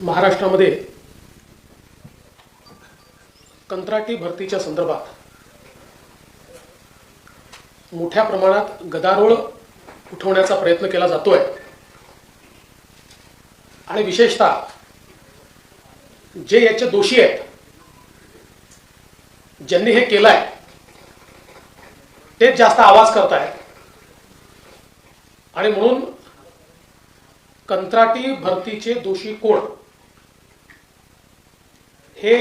महाराष्ट्रामध्ये कंत्राटी भरतीच्या संदर्भात मोठ्या प्रमाणात गदारोळ उठवण्याचा प्रयत्न केला जातोय आणि विशेषतः जे याचे दोषी आहेत, ज्यांनी हे केलंय, तेच जास्त आवाज करतायत आणि म्हणून कंत्राटी भरतीचे दोषी कोण हे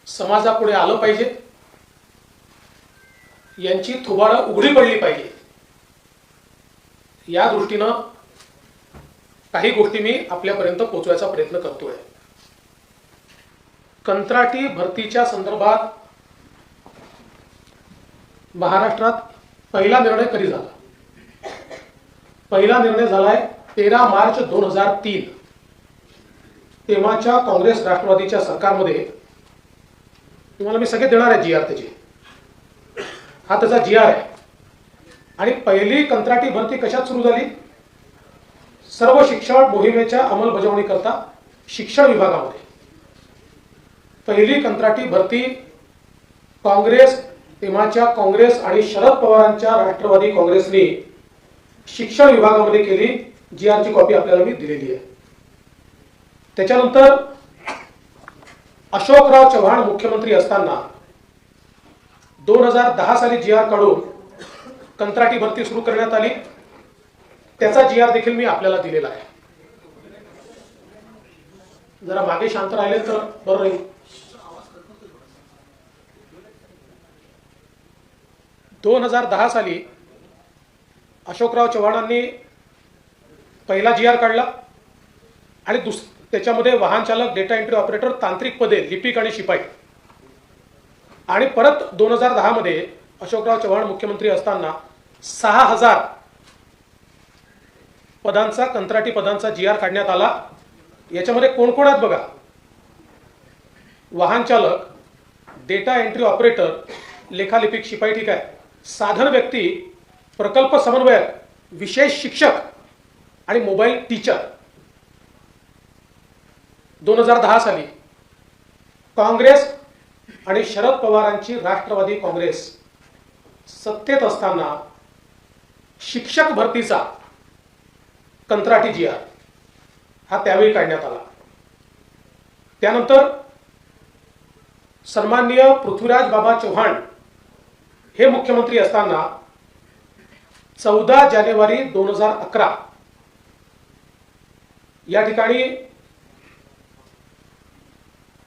समाजापुढे आलं पाहिजे, यांची थोबाडं उघडी पडली पाहिजे। या दृष्टीनं काही गोष्टी मी आपल्यापर्यंत पोहोचवायचा प्रयत्न करतोय। कंत्राटी भरतीच्या संदर्भात महाराष्ट्रात पहिला निर्णय कधी झाला? पहिला निर्णय झालाय 13 मार्च 2003। तेव्हाच्या काँग्रेस राष्ट्रवादीच्या सरकारमध्ये, तुम्हाला मी सगळे देणार आहे जीआर, त्याची हा त्याचा जीआर आहे। आणि पहिली कंत्राटी भरती कशात सुरू झाली? सर्व शिक्षण मोहिमेच्या अंमलबजावणी करता शिक्षण विभागामध्ये पहिली कंत्राटी भरती काँग्रेस, तेव्हाच्या काँग्रेस आणि शरद पवारांच्या राष्ट्रवादी काँग्रेसने शिक्षण विभागामध्ये केली। जीआरची कॉपी आपल्याला मी दिलेली आहे। त्याच्यानंतर अशोकराव चव्हाण मुख्यमंत्री असताना 2010 साली जीआर काढून कंत्राटी भरती सुरू करण्यात आली। त्याचा जीआर देखील मी आपल्याला दिलेला आहे। जरा मागे शांत राहिले तर बरं राहील। 2010 साली अशोकराव चव्हाणांनी पहिला जीआर काढला आणि त्याच्यामध्ये वाहन चालक, डेटा एंट्री ऑपरेटर, तांत्रिक पदे, लिपिक आणि शिपाई। आणि परत 2010 मध्ये अशोकराव चव्हाण मुख्यमंत्री असताना 6000 पदांचा, कंत्राटी पदांचा जीआर काढण्यात आला। याच्यामध्ये कोण कोण आहेत बघा? वाहन चालक, डेटा एंट्री ऑपरेटर, लेखालिपिक, शिपाई, ठीक आहे, साधन व्यक्ती, प्रकल्प समन्वयक, विशेष शिक्षक आणि मोबाईल टीचर। 2010 साली काँग्रेस आणि शरद पवारांची राष्ट्रवादी काँग्रेस सत्तेत असताना शिक्षक भरतीचा कंत्राटी जीआर हा त्यावेळी काढण्यात आला। त्यानंतर सन्माननीय पृथ्वीराज बाबा चव्हाण हे मुख्यमंत्री असताना 14 जानेवारी 2011 या ठिकाणी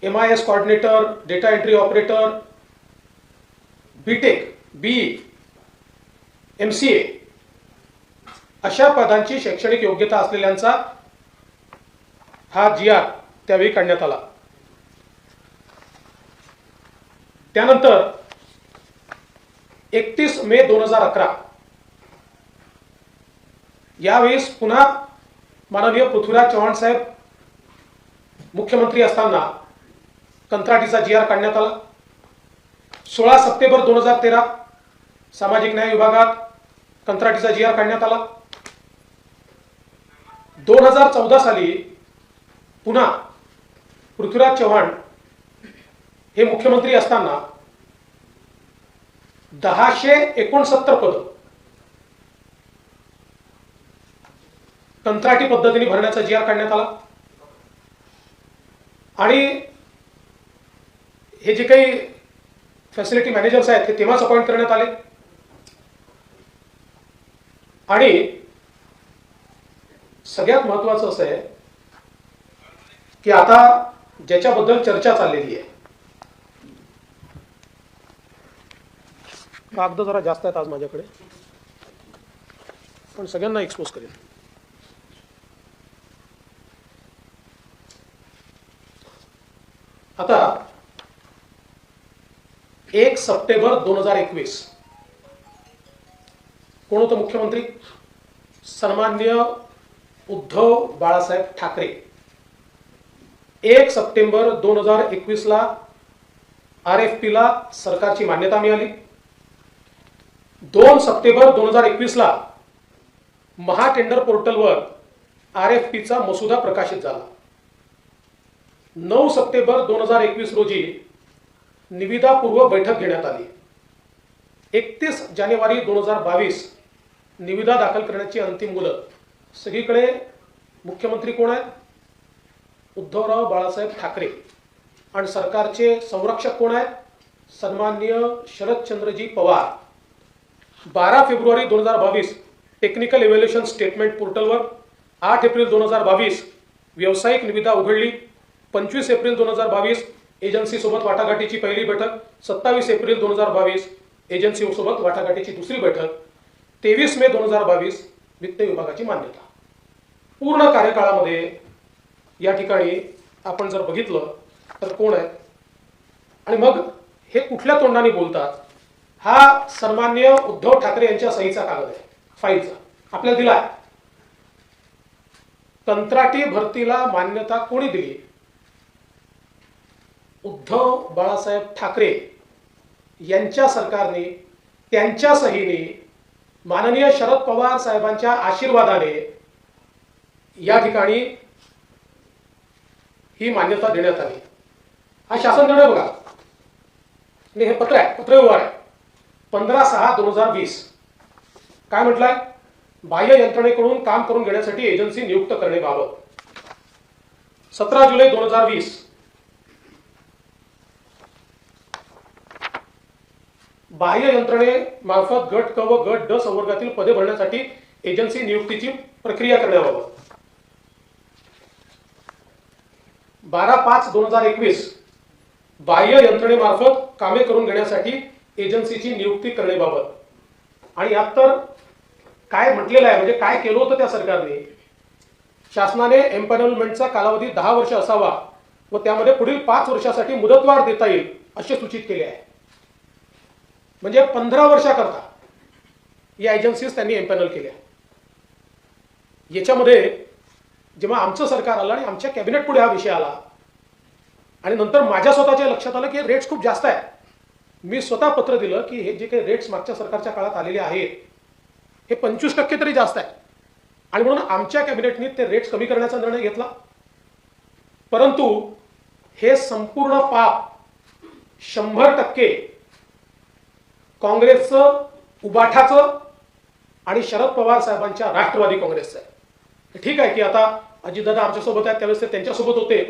MIS coordinator, data entry operator, BTech, BE, MCA अशा पदांची शैक्षणिक योग्यता असलेल्यांचा हा जीआर त्यावेळी काढण्यात आला। त्यानंतर 31 मे 2011 यावेळेस पुन्हा माननीय पृथ्वीराज चव्हाण साहेब मुख्यमंत्री असताना कंत्राटीचा जीआर काढण्यात आला। 16 सप्टेंबर 2013 सामाजिक न्याय विभागात कंत्राटीचा जीआर काढण्यात आला। 2014 साली पुन्हा पृथ्वीराज चव्हाण हे मुख्यमंत्री असताना 1069 पद कंत्राटी पद्धतीने भरण्याचा जीआर काढण्यात आला। आणि हे जे काही फॅसिलिटी मॅनेजर्स आहेत ते तेव्हाच अपॉइंट करण्यात आले। आणि सगळ्यात महत्त्वाचं असं आहे की आता ज्याच्याबद्दल चर्चा चाललेली आहे, कागद जरा जास्त आहेत आज माझ्याकडे, पण सगळ्यांना एक्सपोज करेल। आता 1 सप्टेंबर 2021 कोण होतं मुख्यमंत्री? सन्माननीय उद्धव बाळासाहेब ठाकरे। 1 सप्टेंबर 2021 ला RFP ला सरकारची मान्यता मिळाली। 2 सप्टेंबर 2021 ला महाटेंडर पोर्टलवर RFPचा मसुदा प्रकाशित झाला। 9 सप्टेंबर 2021 रोजी निविदापूर्व बैठक घेण्यात आली. 31 जानेवारी 2022 निविदा दाखल करण्याची अंतिम मुदत. सगळीकडे मुख्यमंत्री कोण आहेत? उद्धवराव बाळासाहेब ठाकरे. आणि सरकारचे संरक्षक कोण आहेत? सन्माननीय शरदचंद्रजी पवार. 12 फेब्रुवारी 2022 टेक्निकल इव्हॅल्युएशन स्टेटमेंट पोर्टलवर. 8 एप्रिल 2022 व्यावसायिक निविदा उघडली. 25 एप्रिल 2022 एजन्सीसोबत वाटाघाटीची पहिली बैठक. 27 एप्रिल 2022 एजन्सीसोबत वाटाघाटीची दुसरी बैठक. 23 मे 2022 वित्त विभागाची मान्यता. पूर्ण कार्यकाळामध्ये या ठिकाणी आपण जर बघितलं तर कोण आहे आणि मग हे कुठल्या तोंडाने बोलतात? हा सन्माननीय उद्धव ठाकरे यांच्या सहीचा कागद आहे, फाईलचा आपल्याला दिला आहे. कंत्राटी भरतीला मान्यता कोणी दिली? उद्धव बाळासाहेब ठाकरे यांच्या सरकारने, त्यांच्या सहीने, माननीय शरद पवार साहेबांच्या आशीर्वादाने या ठिकाणी ही मान्यता देण्यात आली. हा शासन निर्णय बघा, हे पत्र आहे, पत्रव्यवहार आहे. 15/6/2020 काय म्हटलंय? बाह्य यंत्रणेकडून काम करून घेण्यासाठी एजन्सी नियुक्त करण्याबाबत. 17 जुलै 2020 बाह्य यंत्रणेमार्फत गट क व गट ड संवर्गातील पदे भरण्यासाठी एजन्सी नियुक्तीची प्रक्रिया करण्याबाबत. 12/5/2021 बाह्य यंत्रणेमार्फत कामे करून घेण्यासाठी एजन्सीची नियुक्ती करण्याबाबत. आणि यात तर काय म्हटलेलं आहे, म्हणजे काय केलं होतं त्या सरकारने? शासनाने एम्पॅनलमेंटचा कालावधी 10 वर्ष असावा व त्यामध्ये पुढील 5 वर्षासाठी मुदतवाढ देता येईल असे सूचित केले आहे. म्हणजे 15 वर्षाकरता या एजन्सीज त्यांनी एम्पॅनल केल्या. याच्यामध्ये जेव्हा आमचं सरकार आलं आणि आमच्या कॅबिनेट पुढे हा विषय आला आणि नंतर माझ्या स्वतःच्या लक्षात आलं की रेट्स खूप जास्त आहेत. मी स्वतः पत्र दिलं की हे जे काही रेट्स मागच्या सरकारच्या काळात आलेले आहेत हे 25% तरी जास्त आहे. आणि म्हणून आमच्या कॅबिनेटने ते रेट्स कमी करण्याचा निर्णय घेतला. परंतु हे संपूर्ण पाप 100% काँग्रेसचं, उबाठाचं आणि शरद पवार साहेबांच्या राष्ट्रवादी काँग्रेसचं आहे. ठीक आहे की आता अजितदादा आमच्यासोबत आहेत, त्यावेळेस ते त्यांच्यासोबत होते.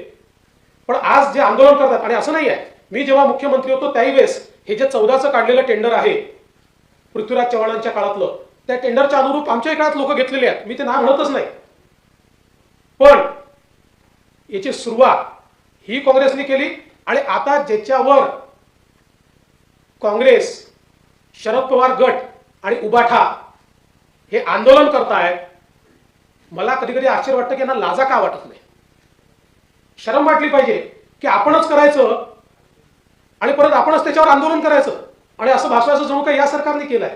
पण आज जे आंदोलन करतात, आणि असं नाही आहे, मी जेव्हा मुख्यमंत्री होतो त्याही वेळेस हे जे 14चं काढलेलं टेंडर आहे पृथ्वीराज चव्हाणांच्या काळातलं, त्या टेंडरच्या अनुरूप आमच्या काळात लोक घेतलेले आहेत. मी ते नाव म्हणतच नाही. पण याची सुरुवात ही काँग्रेसने केली. आणि आता ज्याच्यावर काँग्रेस, शरद पवार गट आणि उबाठा हे आंदोलन करतायत, मला कधी कधी आश्चर्य वाटतं की यांना लाजा का वाटत नाही? शरम वाटली पाहिजे की आपणच करायचं आणि परत आपणच त्याच्यावर आंदोलन करायचं आणि असं भासवायचं जणू काही या सरकारने केलं आहे.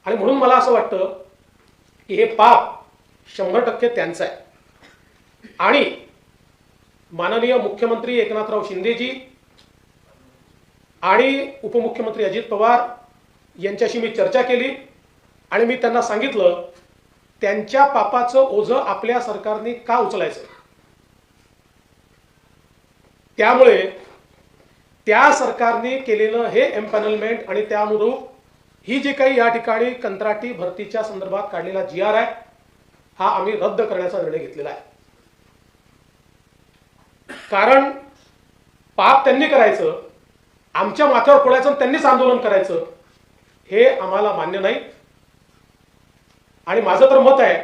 आणि म्हणून मला असं वाटतं की हे पाप 100% त्यांचं आहे. आणि माननीय मुख्यमंत्री एकनाथराव शिंदेजी आणि उपमुख्यमंत्री अजित पवार यांच्याशी मी चर्चा केली आणि मी त्यांना सांगितलं त्यांच्या पापाचं ओझं आपल्या सरकारने का उचलायचं. त्यामुळे त्या सरकारने केलेलं हे एम्पॅनलमेंट आणि त्यानुरूप ही जी काही या ठिकाणी कंत्राटी भरतीच्या संदर्भात काढलेला GR आहे हा आम्ही रद्द करण्याचा निर्णय घेतलेला आहे. कारण पाप त्यांनी करायचं, आमच्या माथ्यावर फोडायचं आणि त्यांनीच आंदोलन करायचं हे आम्हाला मान्य नाही. आणि माझं तर मत आहे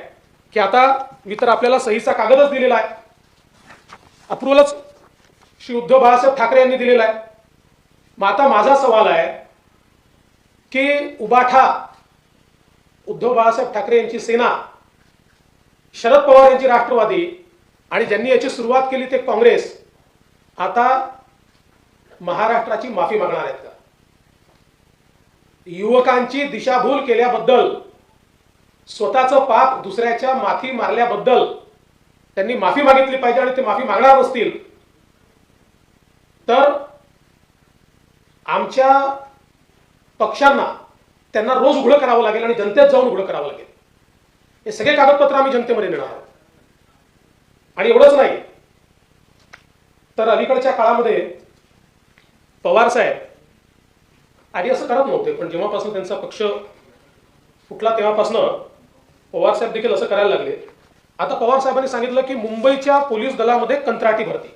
की आता मी तर आपल्याला सहीचा कागदच दिलेला आहे, अप्रुव्हलच श्री उद्धव बाळासाहेब ठाकरे यांनी दिलेला आहे. मग आता माझा सवाल आहे की उबाठा, उद्धव बाळासाहेब ठाकरे यांची सेना, शरद पवार यांची राष्ट्रवादी आणि ज्यांनी याची सुरुवात केली ते काँग्रेस आता महाराष्ट्राची माफी मागणार आहेत का? युवकांची दिशाभूल केल्याबद्दल, स्वतःचं पाप दुसऱ्याच्या माथी मारल्याबद्दल त्यांनी माफी मागितली पाहिजे. आणि ते माफी मागणार नसतील तर आमच्या पक्षांना त्यांना रोज उघडं करावं लागेल आणि जनतेत जाऊन उघडं करावं लागेल. हे सगळे कागदपत्र आम्ही जनतेमध्ये नेणार आहोत. आणि एवढंच नाही तर अलीकडच्या काळामध्ये पवार साहेब आधी असं करत नव्हते, पण जेव्हापासून त्यांचा पक्ष फुटला तेव्हापासून पवार साहेब देखील असं करायला लागले. आता पवार साहेबांनी सांगितलं की मुंबईच्या पोलीस दलामध्ये कंत्राटी भरती.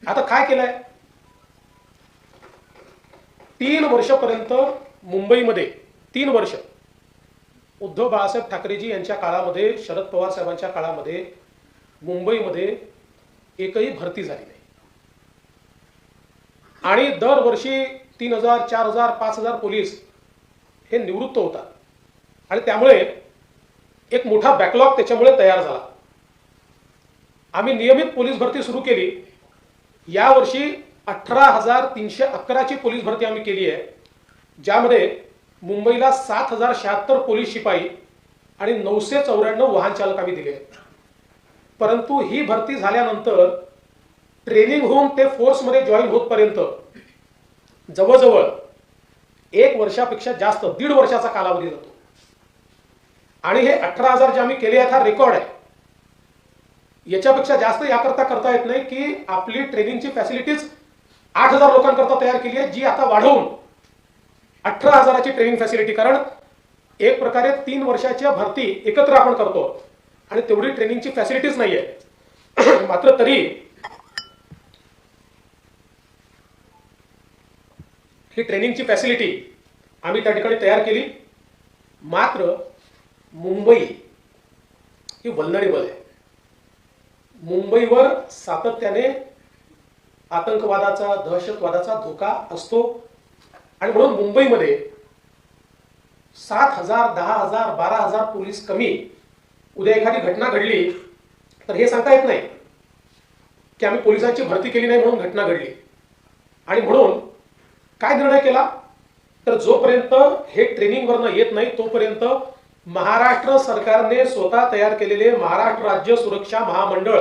आता काय केलंय, 3 वर्षापर्यंत मुंबईमध्ये 3 वर्ष उद्धव बाळासाहेब ठाकरेजी यांच्या काळामध्ये, शरद पवार साहेबांच्या काळामध्ये मुंबईमध्ये एकही भरती झाली नाही. आणि दरवर्षी 3000, 4000, 5000 पोलीस हे निवृत्त होतात. आणि त्यामुळे एक मोठा बॅकलॉग त्याच्यामुळे तयार झाला. आम्ही नियमित पोलीस भरती सुरू केली. यावर्षी 18,311 ची पोलीस भरती आम्ही केली आहे, ज्यामध्ये मुंबईला 7,076 पोलीस शिपाई आणि 994 वाहन चालक आम्ही दिले आहेत. परंतु ही भरती झाल्यानंतर ट्रेनिंग होऊन ते फोर्समध्ये जॉईन होतपर्यंत जवळजवळ 1 वर्षापेक्षा जास्त, 1.5 वर्षाचा कालावधी जातो. आणि हे 18,000 जे आम्ही केले आहेत हा रेकॉर्ड आहे. याच्यापेक्षा जास्त याकरता करता येत नाही की आपली ट्रेनिंगची फॅसिलिटीज 8,000 लोकांकरता तयार केली आहे, जी आता वाढवून 18,000ची ट्रेनिंग फॅसिलिटी. कारण एक प्रकारे 3 वर्षाच्या भरती एकत्र आपण करतो आणि तेवढी ट्रेनिंगची फॅसिलिटीज नाही आहे. मात्र तरी ही ट्रेनिंगची फॅसिलिटी आम्ही त्या ठिकाणी तयार केली. मात्र मुंबई ही व्हल्नरेबल आहे. मुंबईवर सातत्याने आतंकवादाचा, दहशतवादाचा धोका असतो. आणि म्हणून मुंबईमध्ये 7,000, 10,000, 12,000 पोलीस कमी, उद्या एखादी घटना घडली तर हे सांगता येत नाही की आम्ही पोलिसांची भरती केली नाही म्हणून घटना घडली. आणि म्हणून काय निर्णय केला, तर जोपर्यंत हे ट्रेनिंगवरनं येत नाही तोपर्यंत महाराष्ट्र सरकारने स्वतः तयार केलेले महाराष्ट्र राज्य सुरक्षा महामंडळ,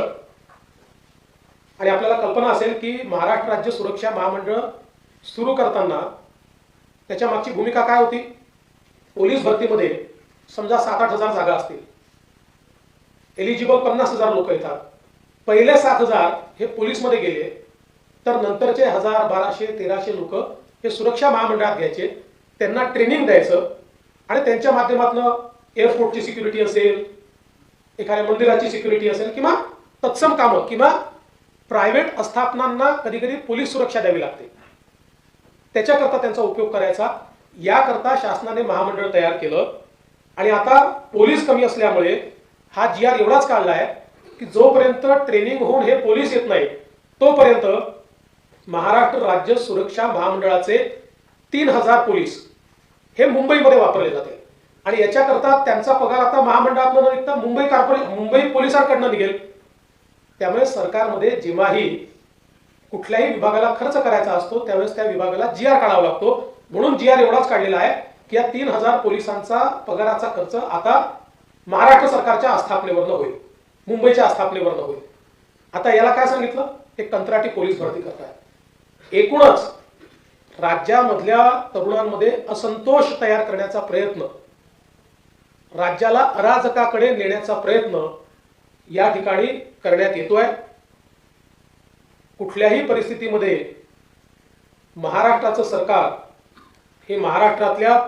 आणि आपल्याला कल्पना असेल की महाराष्ट्र राज्य सुरक्षा महामंडळ सुरू करताना त्याच्या मागची भूमिका काय होती. पोलीस भरतीमध्ये समजा 7-8 हजार जागा असतील, एलिजिबल 50,000 लोक येतात. पहिले 7,000 हे पोलीसमध्ये गेले तर नंतरचे 1,000, 1,200, 1,300 लोक हे सुरक्षा महामंडळात घ्यायचे, त्यांना ट्रेनिंग द्यायचं आणि त्यांच्या माध्यमातून एअरपोर्टची सिक्युरिटी असेल, एखाद्या मंदिराची सिक्युरिटी असेल किंवा तत्सम कामं किंवा प्रायव्हेट आस्थापनांना कधी कधी पोलीस सुरक्षा द्यावी लागते, त्याच्याकरता त्यांचा उपयोग करायचा. याकरता शासनाने महामंडळ तयार केलं. आणि आता पोलीस कमी असल्यामुळे हा GR एवढाच काढला आहे की जोपर्यंत ट्रेनिंग होऊन हे पोलीस येत नाही तोपर्यंत महाराष्ट्र राज्य सुरक्षा महामंडळाचे 3,000 पोलीस हे मुंबईमध्ये वापरले जाते. आणि याच्याकरता त्यांचा पगार आता महामंडळातून न निघता मुंबई पोलिसांकडनं निघेल. त्यामुळे सरकारमध्ये जेव्हाही कुठल्याही विभागाला खर्च करायचा असतो त्यावेळेस त्या विभागाला GR काढावा लागतो. म्हणून GR एवढाच काढलेला आहे की या 3,000 पोलिसांचा पगाराचा खर्च आता महाराष्ट्र सरकारच्या आस्थापनेवरनं होईल, मुंबईच्या आस्थापनेवरनं होईल. आता याला काय सांगितलं, हे कंत्राटी पोलीस भरती करताय. एकूणच राज्यामधल्या तरुणांमध्ये असंतोष तयार करण्याचा प्रयत्न, राज्याला अराजकाकडे नेण्याचा प्रयत्न या ठिकाणी करण्यात येतोय. कुठल्याही परिस्थितीमध्ये महाराष्ट्राचं सरकार हे महाराष्ट्रातल्या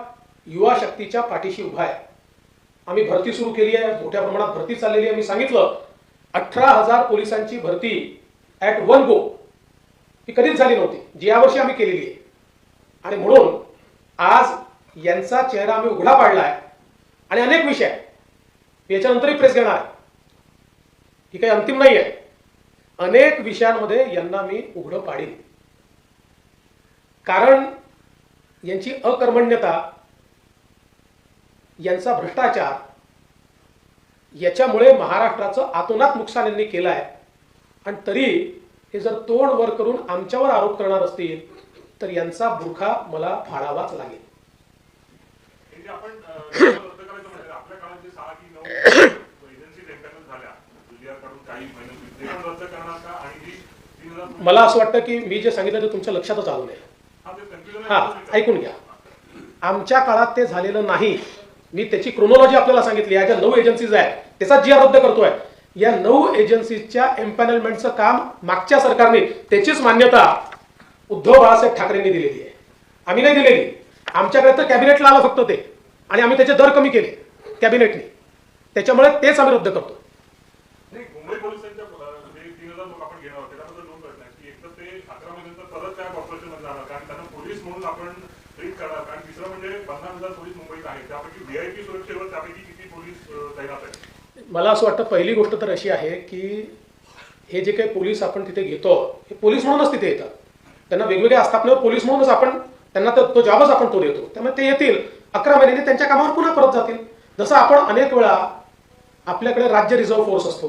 युवा शक्तीच्या पाठीशी उभा आहे. आम्ही भरती सुरू केली आहे, मोठ्या प्रमाणात भरती चाललेली आहे. मी सांगितलं 18,000 पोलिसांची भरती ॲट वन गो ही कधीच झाली नव्हती, जी यावर्षी आम्ही केलेली आहे. आणि म्हणून आज यांचा चेहरा आम्ही उघडा पाडला आहे. आणि अनेक विषय याच्यानंतरही प्रेस घेणार आहे, ही काही अंतिम नाही आहे. अनेक विषयांमध्ये यांना मी उघडं पाडीन. कारण यांची अकर्मण्यता, यांचा भ्रष्टाचार, याच्यामुळे महाराष्ट्राचं आतोनात नुकसान यांनी केलं आहे. आणि तरी हे जर तोंड वर करून आमच्यावर आरोप करणार असतील तर यांचा बुरखा मला फाडावाच लागेल. मला असं वाटतं की मी जे सांगितलं ते तुमच्या लक्षातच आलं नाही. हा, ऐकून घ्या. आमच्या काळात ते झालेलं नाही. मी त्याची क्रोनॉलॉजी आपल्याला सांगितली. या ज्या 9 एजन्सीज आहेत त्याचा GR रद्द करतोय. या 9 एजन्सीच्या एम्पॅनलमेंटचं काम मागच्या सरकारने त्याचीच मान्यता उद्धव बाळासाहेब ठाकरेंनी दिलेली आहे. आम्ही नाही दिलेली. आमच्याकडे तर कॅबिनेटला आलं फक्त ते, आणि आम्ही त्याचे दर कमी केले कॅबिनेटने. त्याच्यामुळे तेच आम्ही रद्द करतो. मुंबई पोलिसांच्या 3,000 लोक आपण घेणार आहोत त्याबद्दल 2 प्रश्न आहेत की एक तर ते 11 महिन्यानंतर परत त्या कॉर्पोरेशन मध्ये जाणार कारण त्यांना पोलीस म्हणून आपण ट्रीट करणार कारण तिसरं म्हणजे 15,000 पोलीस मुंबईत आहेत त्यापैकी व्हीआयपी सुरक्षेवर त्यापैकी किती पोलीस तैनात आहेत. मला असं वाटतं पहिली गोष्ट तर अशी आहे की हे जे काही पोलीस आपण तिथे घेतो हे पोलीस म्हणूनच तिथे येतात. त्यांना वेगवेगळ्या आस्थापनेवर पोलीस म्हणूनच आपण त्यांना तो जॉबच आपण तो देतो. त्यामुळे ते येतील 11 महिन्यांनी त्यांच्या कामावर पुन्हा परत जातील. जसं आपण अनेक वेळा आपल्याकडे राज्य रिझर्व्ह फोर्स असतो,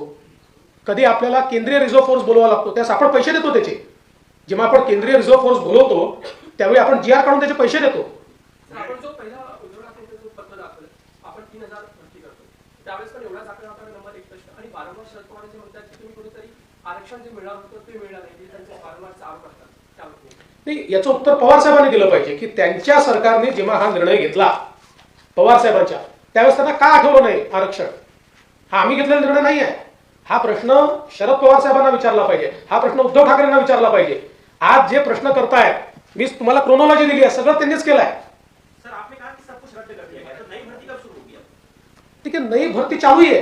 कधी आपल्याला केंद्रीय रिझर्व्ह फोर्स बोलवावा लागतो, त्यास आपण पैसे देतो त्याचे. जेव्हा आपण केंद्रीय रिझर्व्ह फोर्स बोलवतो त्यावेळी आपण GR काढून त्याचे पैसे देतो. आपण जो पहिला उद्धव ठाकरेंचं जो पत्र दाखवलं आपण 3,000 भरती करतो त्यावेळेस पण एवढाच आकडा होता. नंबर 1 प्रश्न आणि वारंवार शरद पवार जे म्हणतात की तुम्ही कुठेतरी आरक्षण जे मिळालं होतं ते मिळालं नाही, ते त्यांचे वारंवार आरोप करतात. त्यावर नाही, याचं उत्तर पवार साहेबांनी दिलं पाहिजे की त्यांच्या सरकारने जेव्हा हा निर्णय घेतला पवार साहेबांच्या त्यावेळेस त्यांना का आठवलं नाही आरक्षण. हा आम्ही घेतलेला निर्णय नाही आहे. हा प्रश्न शरद पवार साहेबांना विचारला पाहिजे. हा प्रश्न उद्धव ठाकरेंना विचारला पाहिजे. आज जे प्रश्न करतायत मी तुम्हाला क्रोनॉलॉजी दिली आहे, सगळं त्यांनीच केलंय. सर आपने कहा कि सब कुछ रद्द कर दिया गया तो नई भर्ती कब शुरू होगी अब? ठीक है, नई भर्ती चालू ही है.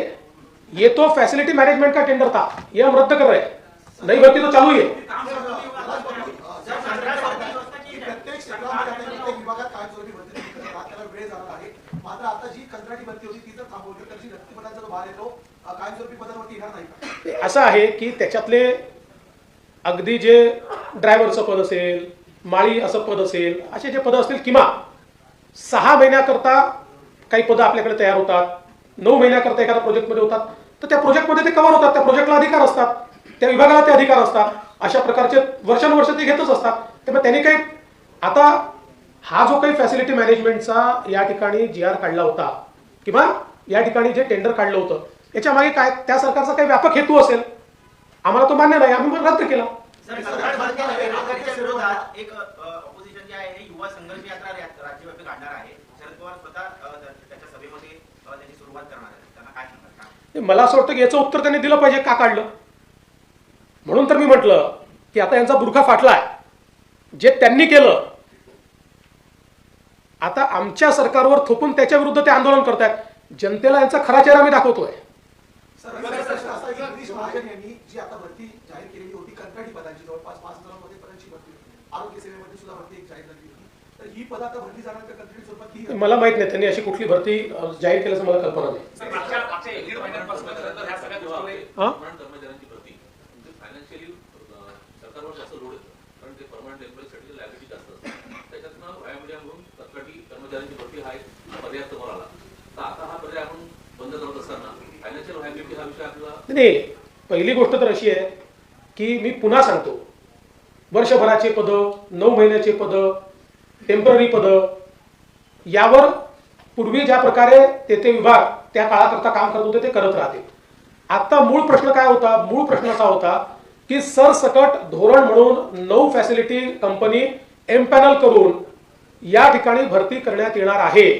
ये तो फैसिलिटी मैनेजमेंट का टेंडर था, ये हम रद्द कर रहे हैं. नई भर्ती तो चालू ही है. काम शुरू होगी सर 15 व्यवस्था की प्रत्येक क्षेत्रामध्ये आता प्रत्येक विभागात कायमस्वरूपी भरती त्याला वेळ जाणार आहे. मात्र आता जी कंत्राटी भरती होती ती जर थांबवली तर जी रिक्तपदांचा जो भार येतो कायमस्वरूपी पदांवरती येणार नाही का? असं आहे की त्याच्यातले अगदी जे ड्रायव्हरचं पद असेल, माळी असं पद असेल, असे जे पदं असतील किमान 6 महिन्याकरता काही पदं आपल्याकडे तयार होतात, 9 महिन्याकरता एखाद्या प्रोजेक्टमध्ये होतात, तर त्या प्रोजेक्टमध्ये ते कव्हर होतात. त्या प्रोजेक्टला अधिकार असतात, त्या विभागाला ते अधिकार असतात. अशा प्रकारचे वर्षानुवर्ष ते घेतच असतात. त्यामुळे त्यांनी काही आता हा जो काही फॅसिलिटी मॅनेजमेंटचा या ठिकाणी GR काढला होता किंवा या ठिकाणी जे टेंडर काढलं होतं याच्या मागे काय त्या सरकारचा काही व्यापक हेतू असेल, आम्हाला तो मान्य नाही, आम्ही मग रद्द केला. सर सरकारच्या विरोधात एक ऑपोजिशन जे आहे हे युवा संघर्ष यात्रा राज्यव्यापी काढणार आहे. शरद पवार स्वतः त्याच्या सभेमध्ये त्याची सुरुवात करणार आहे. त्यांना काय सांगणार? मला असं वाटतं की याचं उत्तर त्यांनी दिलं पाहिजे का काढलं. म्हणून तर मी म्हटलं की आता यांचा बुरखा फाटलाय. जे त्यांनी केलं आता आमच्या सरकारवर थोपून त्याच्या विरुद्ध ते आंदोलन करतायत. जनतेला यांचा खरा चेहरा मी दाखवतोय. सर प्रश्न असा आहे की गिरीश महाजन यांनी जी आता भरती जाहीर केलेली होती कंत्राटी पदांची जवळपास 5,000 पदांची भरती होती. आरोग्य सेवेमध्ये सुद्धा भरती एक जाहीर झाली होती. तर ही पद आता भरली जाणार का कंत्राटी स्वरूपात? ही मला माहित नाही त्यांनी अशी कुठली भरती जाहीर केल्याचं मला कल्पना नाही. मागच्या 1.5 महिन्यांपासून खरं तर ह्या सगळ्या गोष्टी हा? कर्मचाऱ्यांची भरती फायनान्शियली सरकारवर जास्त लोड येतो कारण ते परमनंट एम्प्लॉईसाठी लायबिलिटी जास्त असतात. त्याच्यातनं व्हाया मीडिया म्हणून कंत्राटी कर्मचाऱ्यांची भरती हा एक पर्याय समोर आला. तर आता हा पर्याय आपण बंद करत असताना फायनान्शियल व्हायबिलिटी हा विषय आपला नाही, पहिली गोष्ट तर अशी आहे की मी पुन्हा सांगतो, वर्षभराचे पदं, 9 महिन्याचे पदं, टेम्पररी पदं, यावर पूर्वी ज्या प्रकारे ते विभाग त्या काळाकरता काम करत होते ते करत राहतील. आता मूळ प्रश्न काय होता? मूळ प्रश्न असा होता की सरसकट धोरण म्हणून 9 फॅसिलिटी कंपनी एम्पॅनल करून या ठिकाणी भरती करण्यात येणार आहे,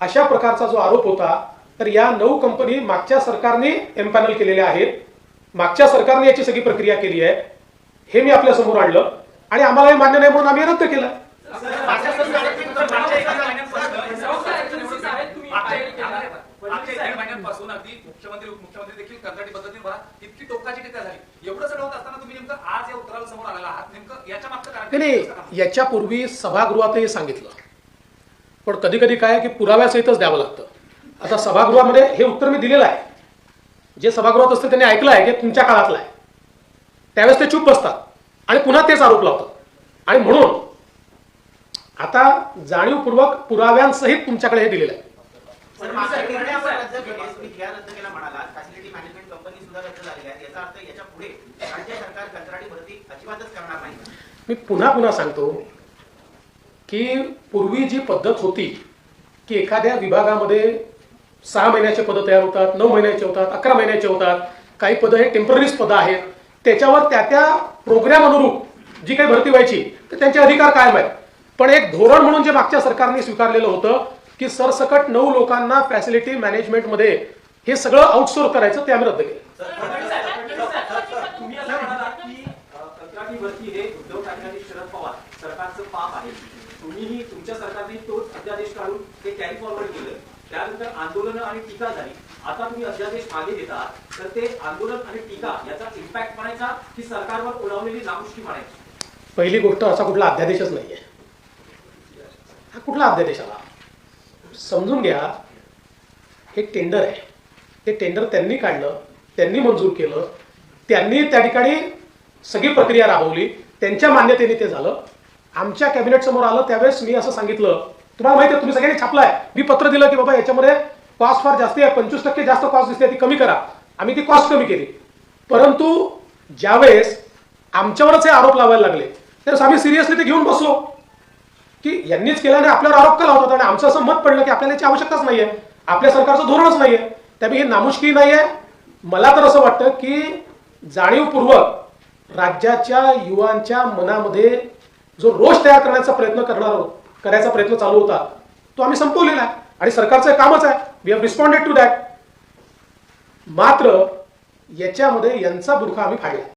अशा प्रकारचा जो आरोप होता. तर या 9 कंपनी मागच्या सरकारने एम्पॅनल केलेल्या आहेत. मागच्या सरकारने याची सगळी प्रक्रिया केली आहे. हे मी आपल्या समोर आणलं आणि आम्हाला हे मान्य नाही म्हणून आम्ही रद्द केलं. महिन्यांपासून अगदी मुख्यमंत्री देखील कंत्राटी पद्धतीने इतकी टोकाची टीका झाली. एवढं सगळं होत असताना तुम्ही नेमकं आज या उत्तराला समोर आलेला आहात, नेमकं याच्या मागचं कारण नाही, याच्यापूर्वी सभागृहातही सांगितलं, पण कधी कधी काय की पुराव्यासहितच द्यावं लागतं. आता सभागृहामध्ये हे उत्तर मी दिलेलं आहे. जे सभागृहात असतं त्यांनी ऐकलं आहे की तुमच्या काळातलं आहे. त्यावेळेस ते चूप बसतात आणि पुन्हा तेच आरोप लावतात. आणि म्हणून आता जाणीवपूर्वक पुराव्यांसहित तुमच्याकडे हे दिलेलं आहे. सर मागचा निर्णय आपण रद्द केले, तुम्ही GR रद्द केला म्हणाला, फॅसिलिटी मॅनेजमेंट कंपनी सुद्धा रद्द झालेल्या आहेत. याचा अर्थ याच्या पुढे राज्य सरकार कंत्राटी भरती अजिबातच करणार नाही. मी पुन्हा सांगतो की पूर्वी जी पद्धत होती की एखाद्या विभागामध्ये 6 महिन्याचे पदं तयार होतात, 9 महिन्याचे होतात, 11 महिन्याचे होतात, काही पदं हे टेम्पररीज पदं आहेत, त्याच्यावर त्या प्रोग्राम अनुरूप जी काही भरती व्हायची तर त्यांचे अधिकार कायम आहेत. पण एक धोरण म्हणून जे मागच्या सरकारने स्वीकारलेलं होतं की सरसकट 9 लोकांना फॅसिलिटी मॅनेजमेंटमध्ये हे सगळं आउटसोर्स करायचं ते आम्ही रद्द केलं. तुम्ही असं म्हणालात की कंत्राटी भरती हे उद्धव ठाकरे आणि शरद पवार सरकारचं पाप आहे. तुम्हीही तुमच्या सरकारने तोच अध्यादेश काढून ते कॅरी फॉरवर्ड केलं. त्यानंतर आंदोलनं आणि टीका झाली. आता तुम्ही अध्यादेश मागे घेता तर ते आंदोलन आणि टीका याचा इम्पॅक्ट म्हणायचा की सरकारवर ओढवलेली नामुष्की म्हणायची? पहिली गोष्ट असा कुठला अध्यादेशच नाहीये. हा कुठला अध्यादेश आला समजून घ्या. हे टेंडर आहे. ते टेंडर त्यांनी काढलं, त्यांनी मंजूर केलं, त्यांनी त्या ठिकाणी सगळी प्रक्रिया राबवली, त्यांच्या मान्यतेने ते झालं. आमच्या कॅबिनेट समोर आलं त्यावेळेस मी असं सांगितलं, तुम्हाला माहिती आहे तुम्ही सगळ्यांनी छापलाय, मी पत्र दिलं की बाबा याच्यामध्ये कॉस्ट फार जास्त आहे, 25% जास्त कॉस्ट दिसते ती कमी करा. आम्ही ती कॉस्ट कमी केली. परंतु ज्यावेळेस आमच्यावरच हे आरोप लावायला लागले त्यावेळेस आम्ही सिरियसली ते घेऊन बसलो की यांनीच केल्याने आपल्यावर आरोप का लावतात. आणि आमचं असं मत पडलं की आपल्याला याची आवश्यकताच नाहीये, आपल्या सरकारचं धोरणच नाहीये. त्यामुळे ही नामुष्की नाहीये. मला तर असं वाटतं की जाणीवपूर्वक राज्याच्या युवांच्या मनामध्ये जो रोष तयार करायचा प्रयत्न चालू होता तो आम्ही संपवलेला आहे आणि सरकारचं कामच आहे. We have responded to that. मात्र याच्यामध्ये यांचा बुरखा आम्ही फाडला.